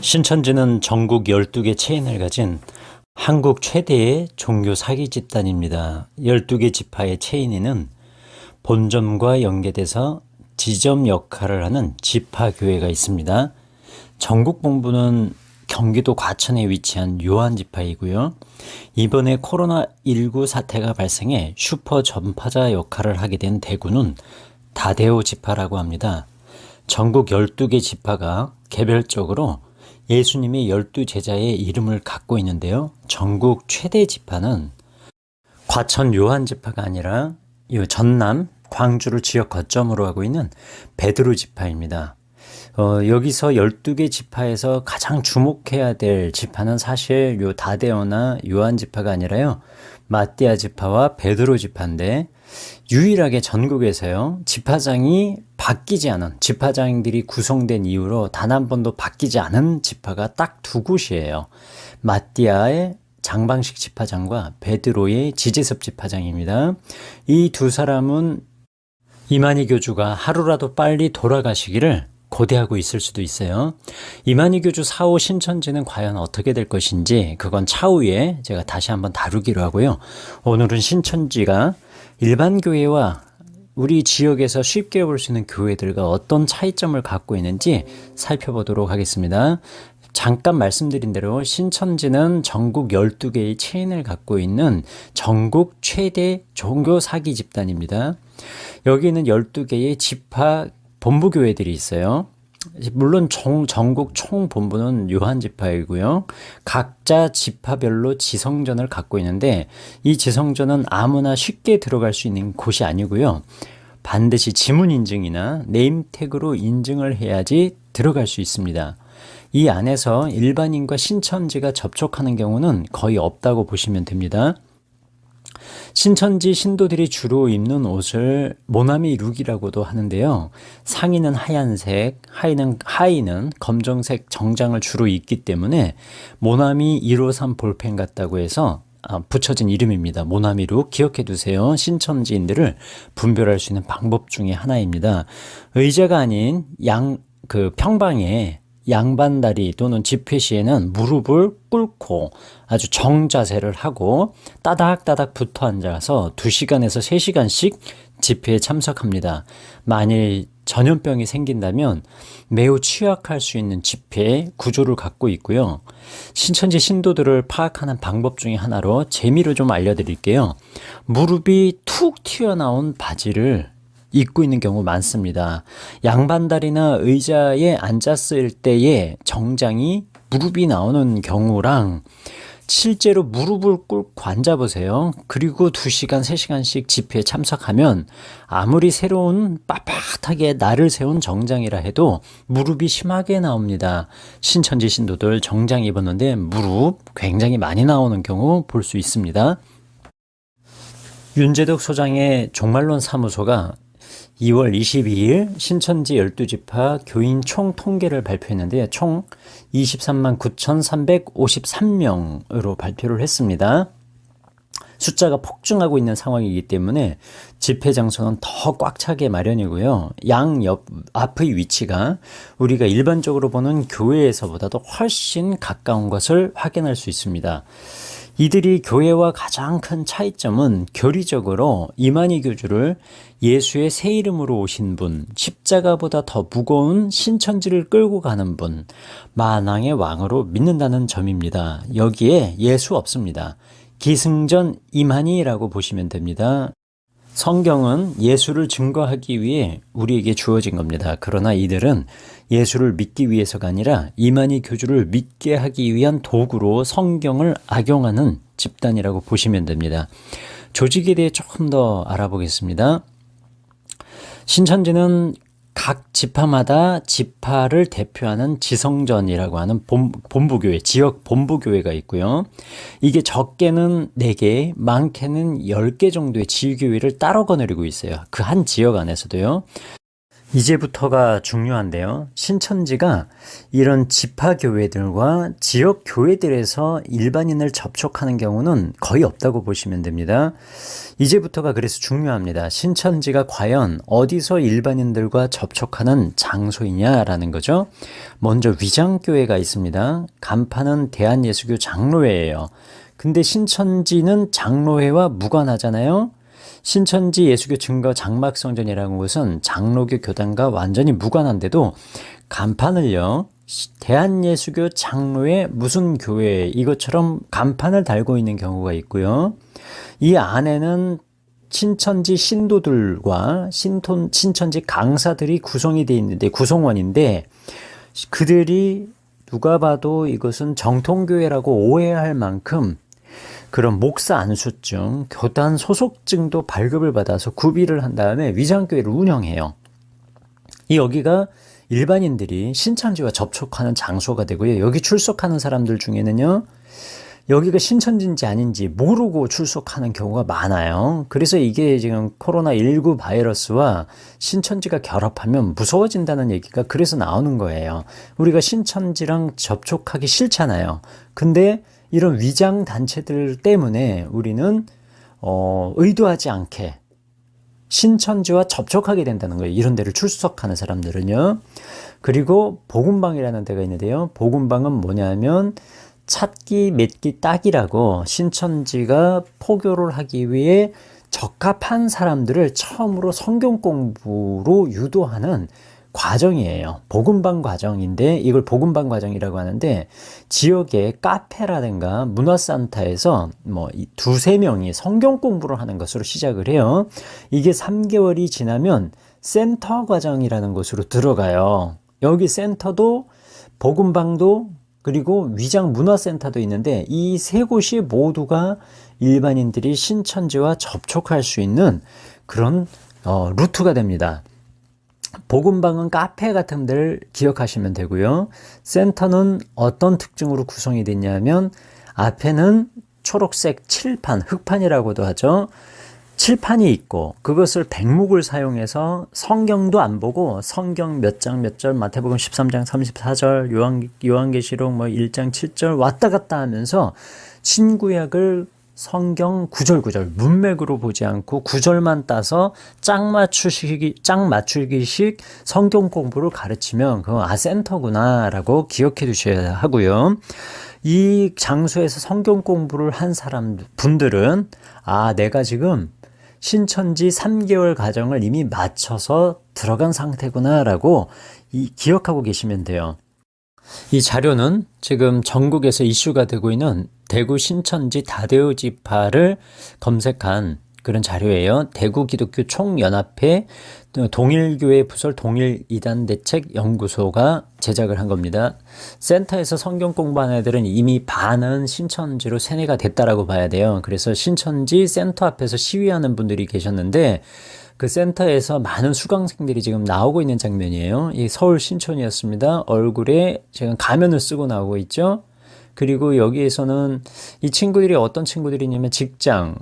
신천지는 전국 12개 체인을 가진 한국 최대의 종교 사기 집단입니다. 12개 지파의 체인에는 본점과 연계돼서 지점 역할을 하는 지파교회가 있습니다. 전국 본부는 경기도 과천에 위치한 요한지파이고요. 이번에 코로나19 사태가 발생해 슈퍼 전파자 역할을 하게 된 대구는 다대오 지파라고 합니다. 전국 12개 지파가 개별적으로 예수님의 12제자의 이름을 갖고 있는데요. 전국 최대 지파는 과천 요한지파가 아니라 전남, 광주를 지역 거점으로 하고 있는 베드로 지파입니다. 여기서 12개 지파에서 가장 주목해야 될 지파는 사실 요 다대오나 요한지파가 아니라요. 마띠아 지파와 베드로 지파인데 유일하게 전국에서요. 지파장이 바뀌지 않은, 지파장들이 구성된 이후로 단 한 번도 바뀌지 않은 지파가 딱 두 곳이에요. 마띠아의 장방식 지파장과 베드로의 지제섭 지파장입니다. 이 두 사람은 이만희 교주가 하루라도 빨리 돌아가시기를 고대하고 있을 수도 있어요. 이만희 교주 사후 신천지는 과연 어떻게 될 것인지 그건 차후에 제가 다시 한번 다루기로 하고요. 오늘은 신천지가 일반 교회와 우리 지역에서 쉽게 볼 수 있는 교회들과 어떤 차이점을 갖고 있는지 살펴보도록 하겠습니다. 잠깐 말씀드린 대로 신천지는 전국 12개의 체인을 갖고 있는 전국 최대 종교 사기 집단입니다. 여기는 12개의 지파 본부교회들이 있어요. 물론 전국 총본부는 요한지파이고요. 각자 지파별로 지성전을 갖고 있는데 이 지성전은 아무나 쉽게 들어갈 수 있는 곳이 아니고요. 반드시 지문 인증이나 네임택으로 인증을 해야지 들어갈 수 있습니다. 이 안에서 일반인과 신천지가 접촉하는 경우는 거의 없다고 보시면 됩니다. 신천지 신도들이 주로 입는 옷을 모나미 룩이라고도 하는데요. 상의는 하얀색, 하의는 검정색 정장을 주로 입기 때문에 모나미 153 볼펜 같다고 해서 붙여진 이름입니다. 모나미 룩 기억해 두세요. 신천지인들을 분별할 수 있는 방법 중에 하나입니다. 의자가 아닌 평방에 양반다리 또는 집회 시에는 무릎을 꿇고 아주 정자세를 하고 따닥따닥 붙어 앉아서 2시간에서 3시간씩 집회에 참석합니다. 만일 전염병이 생긴다면 매우 취약할 수 있는 집회 구조를 갖고 있고요. 신천지 신도들을 파악하는 방법 중에 하나로 재미로 좀 알려드릴게요. 무릎이 툭 튀어나온 바지를 입고 있는 경우 많습니다. 양반다리나 의자에 앉았을 때의 정장이 무릎이 나오는 경우랑 실제로 무릎을 꿇고 앉아보세요. 그리고 2시간, 3시간씩 집회에 참석하면 아무리 새로운 빳빳하게 날을 세운 정장이라 해도 무릎이 심하게 나옵니다. 신천지 신도들 정장 입었는데 무릎 굉장히 많이 나오는 경우 볼 수 있습니다. 윤재덕 소장의 종말론 사무소가 2월 22일 신천지 12지파 교인 총 통계를 발표했는데요. 총 23만 9,353명으로 발표를 했습니다. 숫자가 폭증하고 있는 상황이기 때문에 집회 장소는 더 꽉 차게 마련이고요. 앞의 위치가 우리가 일반적으로 보는 교회에서보다도 훨씬 가까운 것을 확인할 수 있습니다. 이들이 교회와 가장 큰 차이점은 교리적으로 이만희 교주를 예수의 새 이름으로 오신 분, 십자가보다 더 무거운 신천지를 끌고 가는 분, 만왕의 왕으로 믿는다는 점입니다. 여기에 예수 없습니다. 기승전 이만희라고 보시면 됩니다. 성경은 예수를 증거하기 위해 우리에게 주어진 겁니다. 그러나 이들은 예수를 믿기 위해서가 아니라 이만희 교주를 믿게 하기 위한 도구로 성경을 악용하는 집단이라고 보시면 됩니다. 조직에 대해 조금 더 알아보겠습니다. 신천지는 각 지파마다 지파를 대표하는 지성전이라고 하는 본부교회, 지역 본부교회가 있고요. 이게 적게는 4개, 많게는 10개 정도의 지교회를 따로 거느리고 있어요. 그 한 지역 안에서도요. 이제부터가 중요한데요. 신천지가 이런 지파교회들과 지역교회들에서 일반인을 접촉하는 경우는 거의 없다고 보시면 됩니다. 이제부터가 그래서 중요합니다. 신천지가 과연 어디서 일반인들과 접촉하는 장소이냐라는 거죠. 먼저 위장교회가 있습니다. 간판은 대한예수교 장로회예요. 근데 신천지는 장로회와 무관하잖아요. 신천지 예수교 증거 장막성전이라는 곳은 장로교 교단과 완전히 무관한데도 간판을요, 대한예수교 장로회 무슨 교회 이것처럼 간판을 달고 있는 경우가 있고요. 이 안에는 신천지 신도들과 신천지 강사들이 구성이 되어 있는데, 구성원인데, 그들이 누가 봐도 이것은 정통교회라고 오해할 만큼 그런 목사 안수증, 교단 소속증도 발급을 받아서 구비를 한 다음에 위장교회를 운영해요. 여기가 일반인들이 신천지와 접촉하는 장소가 되고요. 여기 출석하는 사람들 중에는요, 여기가 신천지인지 아닌지 모르고 출석하는 경우가 많아요. 그래서 이게 지금 코로나19 바이러스와 신천지가 결합하면 무서워진다는 얘기가 그래서 나오는 거예요. 우리가 신천지랑 접촉하기 싫잖아요. 근데 이런 위장 단체들 때문에 우리는 의도하지 않게 신천지와 접촉하게 된다는 거예요. 이런 데를 출석하는 사람들은요. 그리고 복음방이라는 데가 있는데요. 복음방은 뭐냐면 찾기, 맺기, 따기라고 신천지가 포교를 하기 위해 적합한 사람들을 처음으로 성경 공부로 유도하는 과정이에요. 복음방 과정인데 이걸 복음방 과정이라고 하는데 지역의 카페라든가 문화센터에서 뭐 두세 명이 성경 공부를 하는 것으로 시작을 해요. 이게 3개월이 지나면 센터 과정이라는 곳으로 들어가요. 여기 센터도 복음방도 그리고 위장 문화센터도 있는데 이 세 곳이 모두가 일반인들이 신천지와 접촉할 수 있는 그런 루트가 됩니다. 복음방은 카페 같은 데를 기억하시면 되고요. 센터는 어떤 특징으로 구성이 됐냐면 앞에는 초록색 칠판, 흑판이라고도 하죠. 칠판이 있고 그것을 백목을 사용해서 성경도 안 보고 성경 몇 장 몇 절 마태복음 13장 34절 요한계시록 1장 7절 왔다 갔다 하면서 신구약을 성경 구절 문맥으로 보지 않고 구절만 따서 짝 맞추기식 성경 공부를 가르치면 그건 센터구나 라고 기억해 두셔야 하고요. 이 장소에서 성경 공부를 한 분들은 내가 지금 신천지 3개월 과정을 이미 마쳐서 들어간 상태구나 라고 기억하고 계시면 돼요. 이 자료는 지금 전국에서 이슈가 되고 있는 대구 신천지 다대우 지파를 검색한 그런 자료예요. 대구 기독교 총연합회 동일교회 부설 동일이단대책연구소가 제작을 한 겁니다. 센터에서 성경 공부하는 애들은 이미 반은 신천지로 세뇌가 됐다라고 봐야 돼요. 그래서 신천지 센터 앞에서 시위하는 분들이 계셨는데 그 센터에서 많은 수강생들이 지금 나오고 있는 장면이에요. 이 서울 신촌이었습니다. 얼굴에 지금 가면을 쓰고 나오고 있죠. 그리고 여기에서는 이 친구들이 어떤 친구들이냐면 직장,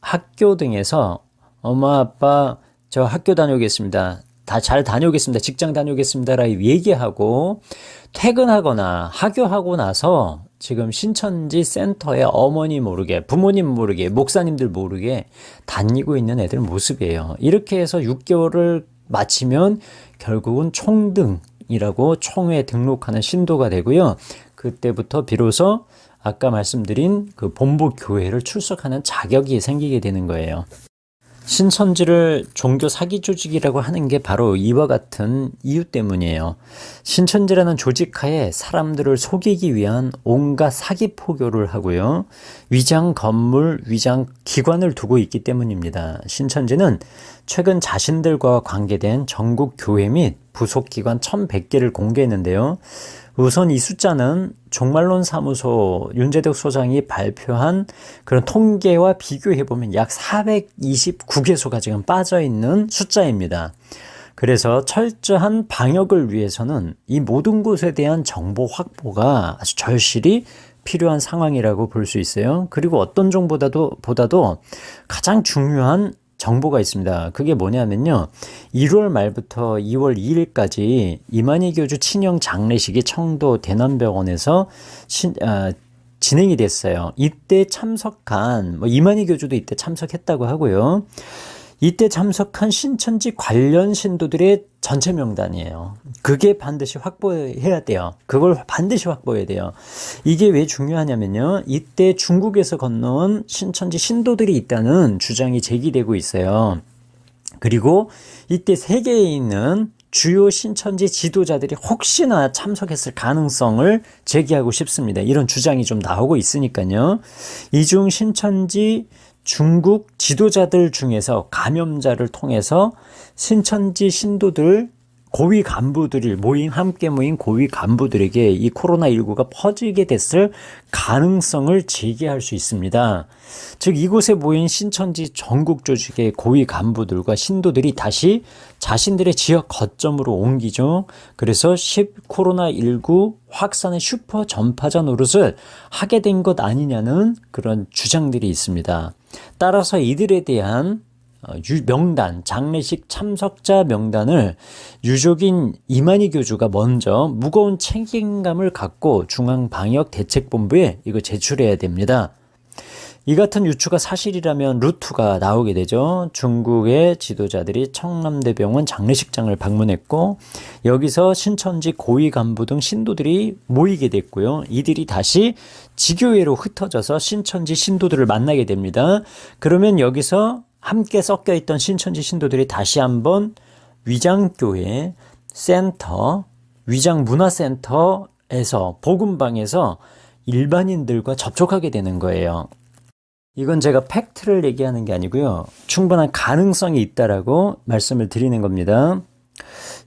학교 등에서 엄마 아빠 저 학교 다녀오겠습니다. 다 잘 다녀오겠습니다. 직장 다녀오겠습니다. 라고 얘기하고 퇴근하거나 하교하고 나서 지금 신천지 센터에 어머니 모르게 부모님 모르게 목사님들 모르게 다니고 있는 애들 모습이에요. 이렇게 해서 6개월을 마치면 결국은 총등이라고 총회에 등록하는 신도가 되고요. 그때부터 비로소 아까 말씀드린 그 본부 교회를 출석하는 자격이 생기게 되는 거예요. 신천지를 종교 사기 조직이라고 하는 게 바로 이와 같은 이유 때문이에요. 신천지라는 조직하에 사람들을 속이기 위한 온갖 사기 포교를 하고요. 위장 건물, 위장 기관을 두고 있기 때문입니다. 신천지는 최근 자신들과 관계된 전국 교회 및 부속 기관 1,100개를 공개했는데요. 우선 이 숫자는 종말론 사무소 윤재덕 소장이 발표한 그런 통계와 비교해보면 약 429개소가 지금 빠져있는 숫자입니다. 그래서 철저한 방역을 위해서는 이 모든 곳에 대한 정보 확보가 아주 절실히 필요한 상황이라고 볼 수 있어요. 그리고 어떤 정보보다도 가장 중요한 정보가 있습니다. 그게 뭐냐면요. 1월 말부터 2월 2일까지 이만희 교주 친형 장례식이 청도 대남병원에서 진행이 됐어요. 이때 참석한 이만희 교주도 이때 참석했다고 하고요. 이때 참석한 신천지 관련 신도들의 전체 명단이에요. 그게 반드시 확보해야 돼요. 그걸 반드시 확보해야 돼요. 이게 왜 중요하냐면요. 이때 중국에서 건너온 신천지 신도들이 있다는 주장이 제기되고 있어요. 그리고 이때 세계에 있는 주요 신천지 지도자들이 혹시나 참석했을 가능성을 제기하고 싶습니다. 이런 주장이 좀 나오고 있으니까요. 이중 신천지 중국 지도자들 중에서 감염자를 통해서 신천지 신도들 고위 간부들이 함께 모인 고위 간부들에게 이 코로나19가 퍼지게 됐을 가능성을 제기할 수 있습니다. 즉 이곳에 모인 신천지 전국 조직의 고위 간부들과 신도들이 다시 자신들의 지역 거점으로 옮기죠. 그래서 코로나19 확산의 슈퍼 전파자 노릇을 하게 된 것 아니냐는 그런 주장들이 있습니다. 따라서 이들에 대한 명단, 장례식 참석자 명단을 유족인 이만희 교주가 먼저 무거운 책임감을 갖고 중앙방역대책본부에 이거 제출해야 됩니다. 이 같은 유추가 사실이라면 루트가 나오게 되죠. 중국의 지도자들이 청남대병원 장례식장을 방문했고 여기서 신천지 고위 간부 등 신도들이 모이게 됐고요. 이들이 다시 지교회로 흩어져서 신천지 신도들을 만나게 됩니다. 그러면 여기서 함께 섞여 있던 신천지 신도들이 다시 한번 위장교회 센터, 위장문화센터에서 복음방에서 일반인들과 접촉하게 되는 거예요. 이건 제가 팩트를 얘기하는 게 아니고요. 충분한 가능성이 있다라고 말씀을 드리는 겁니다.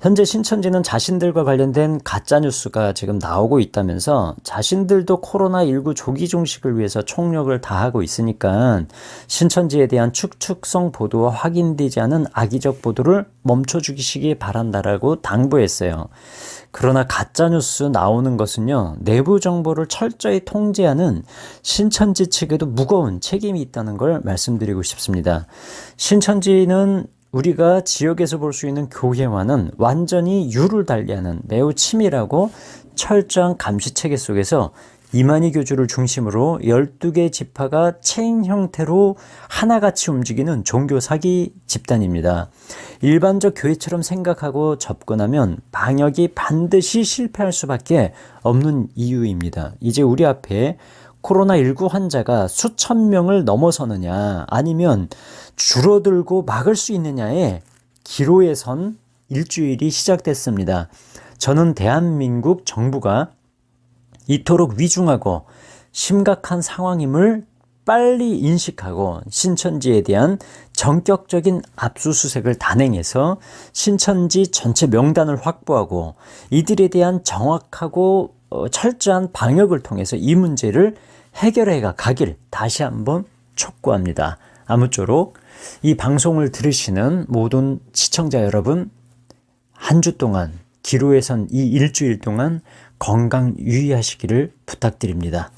현재 신천지는 자신들과 관련된 가짜뉴스가 지금 나오고 있다면서 자신들도 코로나19 조기 종식을 위해서 총력을 다하고 있으니까 신천지에 대한 축축성 보도와 확인되지 않은 악의적 보도를 멈춰주시기 바란다라고 당부했어요. 그러나 가짜뉴스 나오는 것은요, 내부 정보를 철저히 통제하는 신천지 측에도 무거운 책임이 있다는 걸 말씀드리고 싶습니다. 신천지는 우리가 지역에서 볼 수 있는 교회와는 완전히 유를 달리하는 매우 치밀하고 철저한 감시체계 속에서 이만희 교주를 중심으로 12개 지파가 체인 형태로 하나같이 움직이는 종교 사기 집단입니다. 일반적 교회처럼 생각하고 접근하면 방역이 반드시 실패할 수밖에 없는 이유입니다. 이제 우리 앞에 코로나19 환자가 수천 명을 넘어서느냐 아니면 줄어들고 막을 수 있느냐에 기로에 선 일주일이 시작됐습니다. 저는 대한민국 정부가 이토록 위중하고 심각한 상황임을 빨리 인식하고 신천지에 대한 전격적인 압수수색을 단행해서 신천지 전체 명단을 확보하고 이들에 대한 정확하고 철저한 방역을 통해서 이 문제를 해결해 가길 다시 한번 촉구합니다. 아무쪼록 이 방송을 들으시는 모든 시청자 여러분, 한 주 동안 기로에 선 이 일주일 동안 건강 유의하시기를 부탁드립니다.